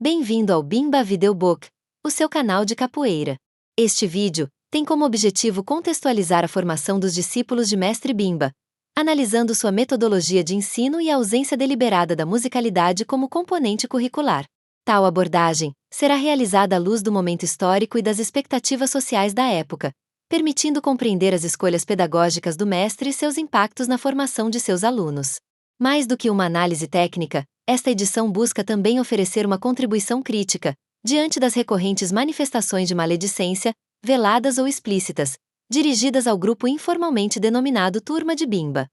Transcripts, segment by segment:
Bem-vindo ao Bimba Videobook, o seu canal de capoeira. Este vídeo tem como objetivo contextualizar a formação dos discípulos de Mestre Bimba, analisando sua metodologia de ensino e a ausência deliberada da musicalidade como componente curricular. Tal abordagem será realizada à luz do momento histórico e das expectativas sociais da época, permitindo compreender as escolhas pedagógicas do mestre e seus impactos na formação de seus alunos. Mais do que uma análise técnica, esta edição busca também oferecer uma contribuição crítica, diante das recorrentes manifestações de maledicência, veladas ou explícitas, dirigidas ao grupo informalmente denominado Turma de Bimba.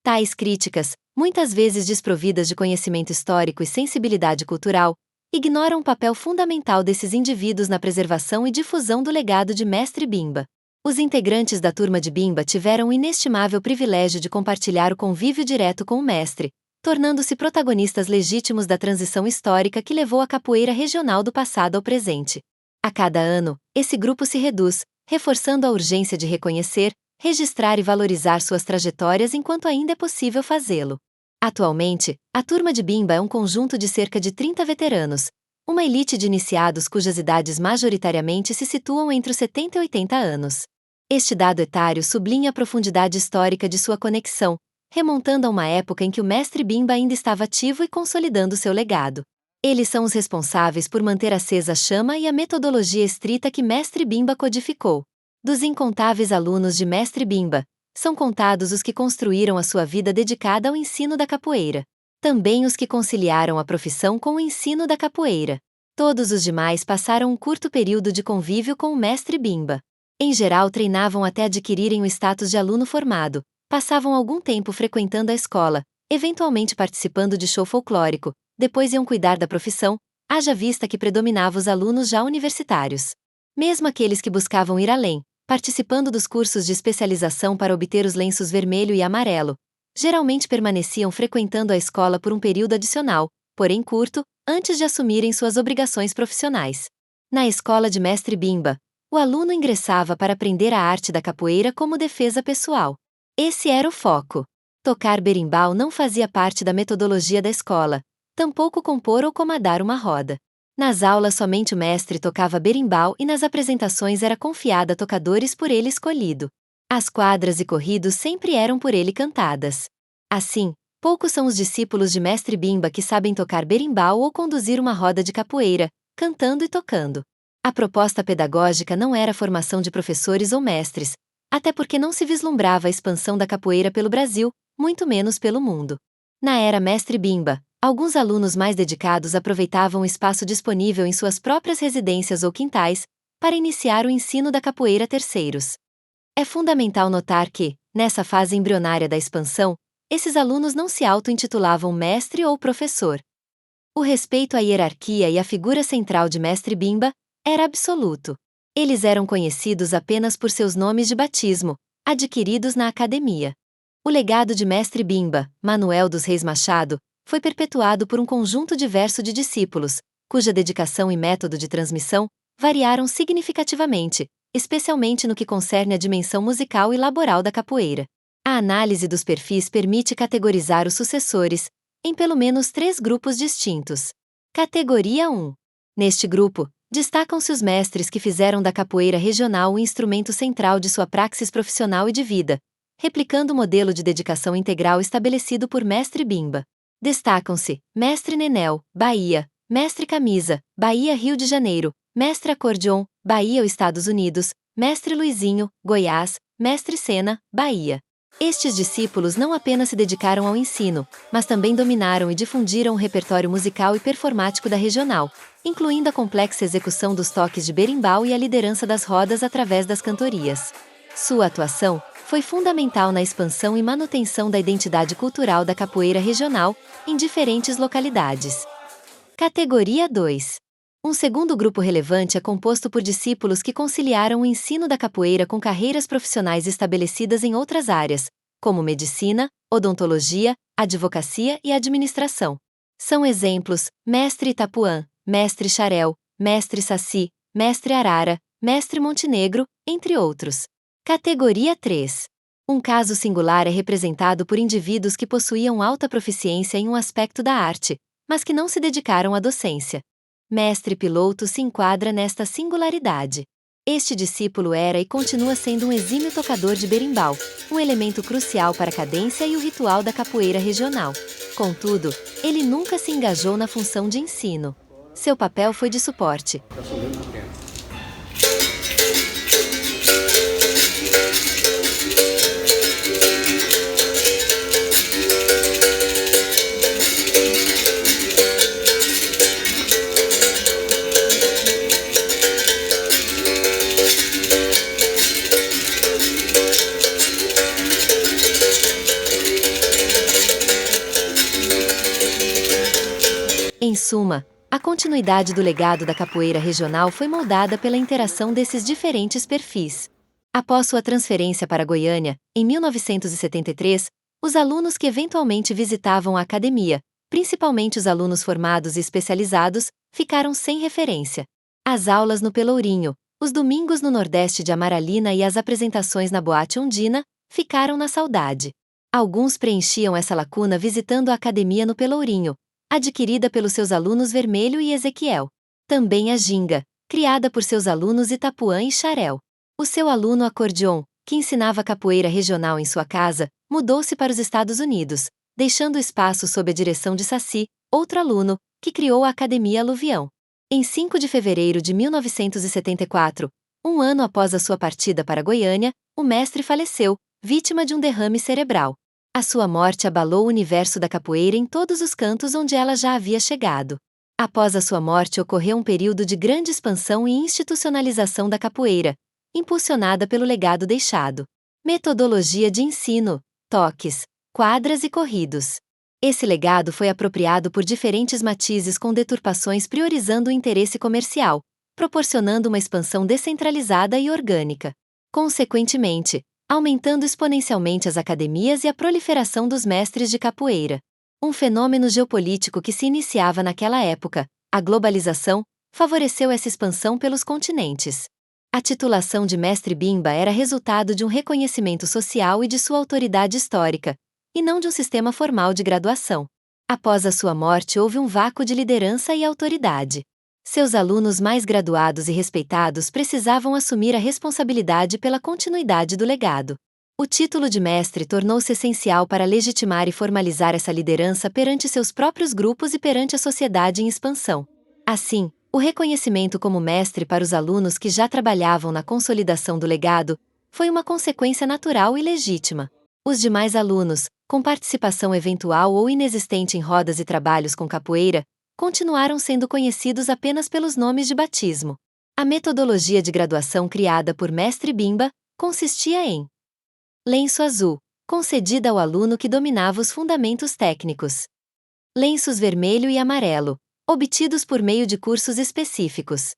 Tais críticas, muitas vezes desprovidas de conhecimento histórico e sensibilidade cultural, ignoram o papel fundamental desses indivíduos na preservação e difusão do legado de Mestre Bimba. Os integrantes da Turma de Bimba tiveram o inestimável privilégio de compartilhar o convívio direto com o mestre, tornando-se protagonistas legítimos da transição histórica que levou a capoeira regional do passado ao presente. A cada ano, esse grupo se reduz, reforçando a urgência de reconhecer, registrar e valorizar suas trajetórias enquanto ainda é possível fazê-lo. Atualmente, a Turma de Bimba é um conjunto de cerca de 30 veteranos, uma elite de iniciados cujas idades majoritariamente se situam entre os 70 e 80 anos. Este dado etário sublinha a profundidade histórica de sua conexão, remontando a uma época em que o Mestre Bimba ainda estava ativo e consolidando seu legado. Eles são os responsáveis por manter acesa a chama e a metodologia estrita que Mestre Bimba codificou. Dos incontáveis alunos de Mestre Bimba, são contados os que construíram a sua vida dedicada ao ensino da capoeira. Também os que conciliaram a profissão com o ensino da capoeira. Todos os demais passaram um curto período de convívio com o Mestre Bimba. Em geral, treinavam até adquirirem o status de aluno formado, passavam algum tempo frequentando a escola, eventualmente participando de show folclórico, depois iam cuidar da profissão, haja vista que predominava os alunos já universitários. Mesmo aqueles que buscavam ir além, participando dos cursos de especialização para obter os lenços vermelho e amarelo, geralmente permaneciam frequentando a escola por um período adicional, porém curto, antes de assumirem suas obrigações profissionais. Na escola de Mestre Bimba, o aluno ingressava para aprender a arte da capoeira como defesa pessoal. Esse era o foco. Tocar berimbau não fazia parte da metodologia da escola, tampouco compor ou comandar uma roda. Nas aulas somente o mestre tocava berimbau e nas apresentações era confiada a tocadores por ele escolhido. As quadras e corridos sempre eram por ele cantadas. Assim, poucos são os discípulos de Mestre Bimba que sabem tocar berimbau ou conduzir uma roda de capoeira, cantando e tocando. A proposta pedagógica não era a formação de professores ou mestres, até porque não se vislumbrava a expansão da capoeira pelo Brasil, muito menos pelo mundo. Na era Mestre Bimba, alguns alunos mais dedicados aproveitavam o espaço disponível em suas próprias residências ou quintais, para iniciar o ensino da capoeira a terceiros. É fundamental notar que, nessa fase embrionária da expansão, esses alunos não se auto-intitulavam mestre ou professor. O respeito à hierarquia e à figura central de Mestre Bimba era absoluto. Eles eram conhecidos apenas por seus nomes de batismo, adquiridos na academia. O legado de Mestre Bimba, Manuel dos Reis Machado, foi perpetuado por um conjunto diverso de discípulos, cuja dedicação e método de transmissão variaram significativamente, especialmente no que concerne à dimensão musical e laboral da capoeira. A análise dos perfis permite categorizar os sucessores em pelo menos 3 grupos distintos. Categoria 1. Neste grupo, destacam-se os mestres que fizeram da capoeira regional o instrumento central de sua praxis profissional e de vida, replicando o modelo de dedicação integral estabelecido por Mestre Bimba. Destacam-se Mestre Nenel, Bahia, Mestre Camisa, Bahia, Rio de Janeiro, Mestre Acordeon, Bahia, Estados Unidos, Mestre Luizinho, Goiás, Mestre Sena, Bahia. Estes discípulos não apenas se dedicaram ao ensino, mas também dominaram e difundiram o repertório musical e performático da regional, incluindo a complexa execução dos toques de berimbau e a liderança das rodas através das cantorias. Sua atuação foi fundamental na expansão e manutenção da identidade cultural da capoeira regional, em diferentes localidades. Categoria 2. Um segundo grupo relevante é composto por discípulos que conciliaram o ensino da capoeira com carreiras profissionais estabelecidas em outras áreas, como medicina, odontologia, advocacia e administração. São exemplos: Mestre Itapuã, Mestre Xarel, Mestre Saci, Mestre Arara, Mestre Montenegro, entre outros. Categoria 3. Um caso singular é representado por indivíduos que possuíam alta proficiência em um aspecto da arte, mas que não se dedicaram à docência. Mestre Piloto se enquadra nesta singularidade. Este discípulo era e continua sendo um exímio tocador de berimbau, um elemento crucial para a cadência e o ritual da capoeira regional. Contudo, ele nunca se engajou na função de ensino. Seu papel foi de suporte. Em suma, a continuidade do legado da capoeira regional foi moldada pela interação desses diferentes perfis. Após sua transferência para Goiânia, em 1973, os alunos que eventualmente visitavam a academia, principalmente os alunos formados e especializados, ficaram sem referência. As aulas no Pelourinho, os domingos no Nordeste de Amaralina e as apresentações na Boate Ondina ficaram na saudade. Alguns preenchiam essa lacuna visitando a academia no Pelourinho, adquirida pelos seus alunos Vermelho e Ezequiel. Também a ginga, criada por seus alunos Itapuã e Xarel. O seu aluno acordeon, que ensinava capoeira regional em sua casa, mudou-se para os Estados Unidos, deixando o espaço sob a direção de Saci, outro aluno, que criou a Academia Aluvião. Em 5 de fevereiro de 1974, um ano após a sua partida para Goiânia, o mestre faleceu, vítima de um derrame cerebral. A sua morte abalou o universo da capoeira em todos os cantos onde ela já havia chegado. Após a sua morte ocorreu um período de grande expansão e institucionalização da capoeira, impulsionada pelo legado deixado. Metodologia de ensino, toques, quadras e corridos. Esse legado foi apropriado por diferentes matizes com deturpações priorizando o interesse comercial, proporcionando uma expansão descentralizada e orgânica. Consequentemente, aumentando exponencialmente as academias e a proliferação dos mestres de capoeira. Um fenômeno geopolítico que se iniciava naquela época, a globalização, favoreceu essa expansão pelos continentes. A titulação de mestre bimba era resultado de um reconhecimento social e de sua autoridade histórica, e não de um sistema formal de graduação. Após a sua morte houve um vácuo de liderança e autoridade. Seus alunos mais graduados e respeitados precisavam assumir a responsabilidade pela continuidade do legado. O título de mestre tornou-se essencial para legitimar e formalizar essa liderança perante seus próprios grupos e perante a sociedade em expansão. Assim, o reconhecimento como mestre para os alunos que já trabalhavam na consolidação do legado foi uma consequência natural e legítima. Os demais alunos, com participação eventual ou inexistente em rodas e trabalhos com capoeira, continuaram sendo conhecidos apenas pelos nomes de batismo. A metodologia de graduação criada por Mestre Bimba consistia em lenço azul, concedida ao aluno que dominava os fundamentos técnicos. Lenços vermelho e amarelo, obtidos por meio de cursos específicos.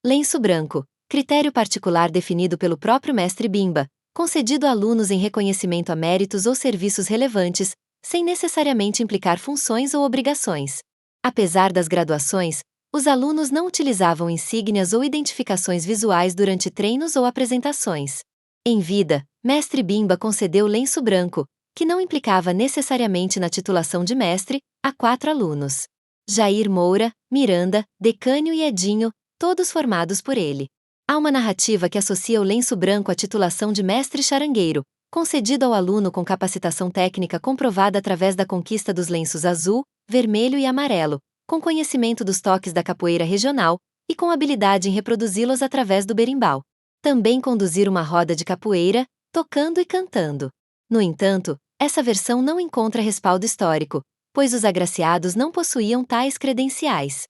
Lenço branco, critério particular definido pelo próprio Mestre Bimba, concedido a alunos em reconhecimento a méritos ou serviços relevantes, sem necessariamente implicar funções ou obrigações. Apesar das graduações, os alunos não utilizavam insígnias ou identificações visuais durante treinos ou apresentações. Em vida, Mestre Bimba concedeu lenço branco, que não implicava necessariamente na titulação de mestre, a 4 alunos. Jair Moura, Miranda, Decânio e Edinho, todos formados por ele. Há uma narrativa que associa o lenço branco à titulação de mestre charangueiro, concedido ao aluno com capacitação técnica comprovada através da conquista dos lenços azul, vermelho e amarelo, com conhecimento dos toques da capoeira regional, e com habilidade em reproduzi-los através do berimbau. Também conduzir uma roda de capoeira, tocando e cantando. No entanto, essa versão não encontra respaldo histórico, pois os agraciados não possuíam tais credenciais.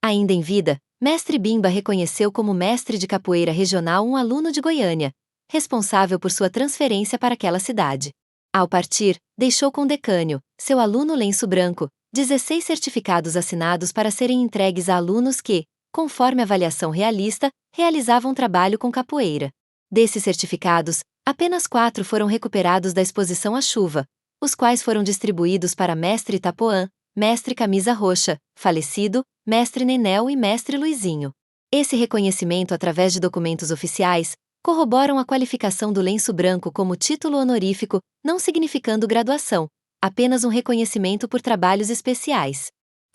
Ainda em vida, Mestre Bimba reconheceu como mestre de capoeira regional um aluno de Goiânia, responsável por sua transferência para aquela cidade. Ao partir, deixou com Decânio, seu aluno lenço branco, 16 certificados assinados para serem entregues a alunos que, conforme avaliação realista, realizavam trabalho com capoeira. Desses certificados, apenas 4 foram recuperados da exposição à chuva, os quais foram distribuídos para Mestre Itapuã, Mestre Camisa Roxa, falecido, Mestre Nenel e Mestre Luizinho. Esse reconhecimento através de documentos oficiais corroboram a qualificação do lenço branco como título honorífico, não significando graduação, apenas um reconhecimento por trabalhos especiais.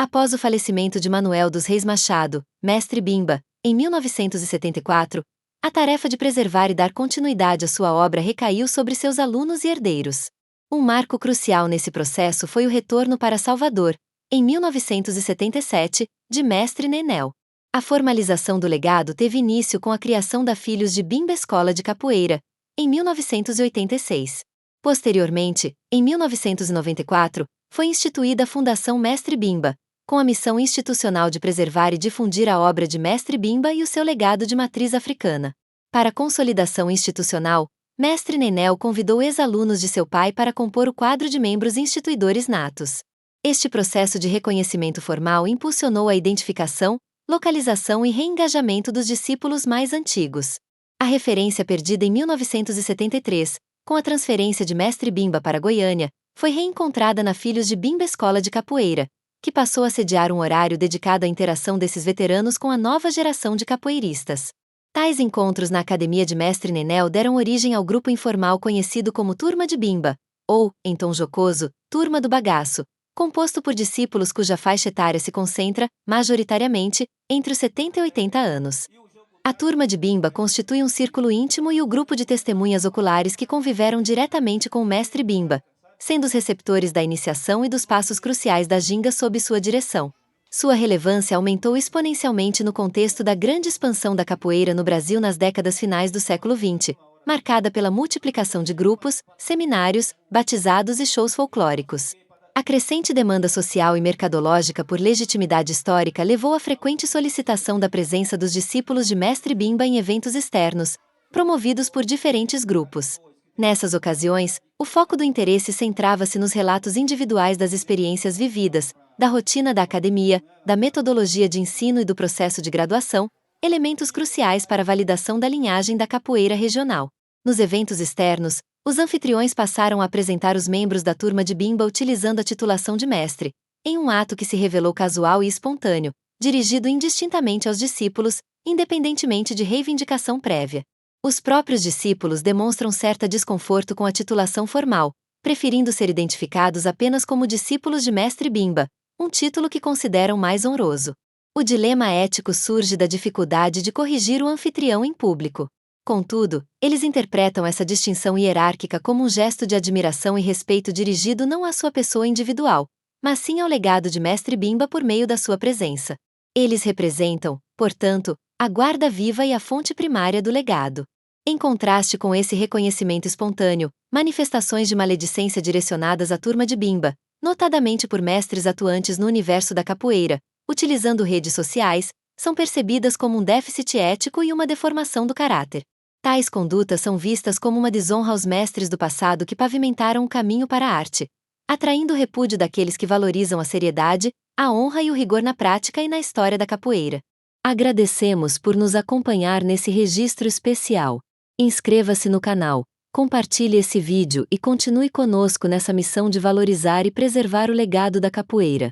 Após o falecimento de Manuel dos Reis Machado, mestre Bimba, em 1974, a tarefa de preservar e dar continuidade à sua obra recaiu sobre seus alunos e herdeiros. Um marco crucial nesse processo foi o retorno para Salvador, em 1977, de mestre Nenel. A formalização do legado teve início com a criação da Filhos de Bimba Escola de Capoeira, em 1986. Posteriormente, em 1994, foi instituída a Fundação Mestre Bimba, com a missão institucional de preservar e difundir a obra de Mestre Bimba e o seu legado de matriz africana. Para a consolidação institucional, Mestre Nenel convidou ex-alunos de seu pai para compor o quadro de membros instituidores natos. Este processo de reconhecimento formal impulsionou a identificação, localização e reengajamento dos discípulos mais antigos. A referência perdida em 1973, com a transferência de Mestre Bimba para Goiânia, foi reencontrada na Filhos de Bimba Escola de Capoeira, que passou a sediar um horário dedicado à interação desses veteranos com a nova geração de capoeiristas. Tais encontros na Academia de Mestre Nenel deram origem ao grupo informal conhecido como Turma de Bimba, ou, em tom jocoso, Turma do Bagaço, composto por discípulos cuja faixa etária se concentra, majoritariamente, entre os 70 e 80 anos. A Turma de Bimba constitui um círculo íntimo e o grupo de testemunhas oculares que conviveram diretamente com o Mestre Bimba, sendo os receptores da iniciação e dos passos cruciais da ginga sob sua direção. Sua relevância aumentou exponencialmente no contexto da grande expansão da capoeira no Brasil nas décadas finais do século XX, marcada pela multiplicação de grupos, seminários, batizados e shows folclóricos. A crescente demanda social e mercadológica por legitimidade histórica levou à frequente solicitação da presença dos discípulos de Mestre Bimba em eventos externos, promovidos por diferentes grupos. Nessas ocasiões, o foco do interesse centrava-se nos relatos individuais das experiências vividas, da rotina da academia, da metodologia de ensino e do processo de graduação, elementos cruciais para a validação da linhagem da capoeira regional. Nos eventos externos, os anfitriões passaram a apresentar os membros da Turma de Bimba utilizando a titulação de mestre, em um ato que se revelou casual e espontâneo, dirigido indistintamente aos discípulos, independentemente de reivindicação prévia. Os próprios discípulos demonstram certo desconforto com a titulação formal, preferindo ser identificados apenas como discípulos de Mestre Bimba, um título que consideram mais honroso. O dilema ético surge da dificuldade de corrigir o anfitrião em público. Contudo, eles interpretam essa distinção hierárquica como um gesto de admiração e respeito dirigido não à sua pessoa individual, mas sim ao legado de Mestre Bimba por meio da sua presença. Eles representam, portanto, a guarda viva e a fonte primária do legado. Em contraste com esse reconhecimento espontâneo, manifestações de maledicência direcionadas à Turma de Bimba, notadamente por mestres atuantes no universo da capoeira, utilizando redes sociais, são percebidas como um déficit ético e uma deformação do caráter. Tais condutas são vistas como uma desonra aos mestres do passado que pavimentaram o caminho para a arte, atraindo o repúdio daqueles que valorizam a seriedade, a honra e o rigor na prática e na história da capoeira. Agradecemos por nos acompanhar nesse registro especial. Inscreva-se no canal, compartilhe esse vídeo e continue conosco nessa missão de valorizar e preservar o legado da capoeira.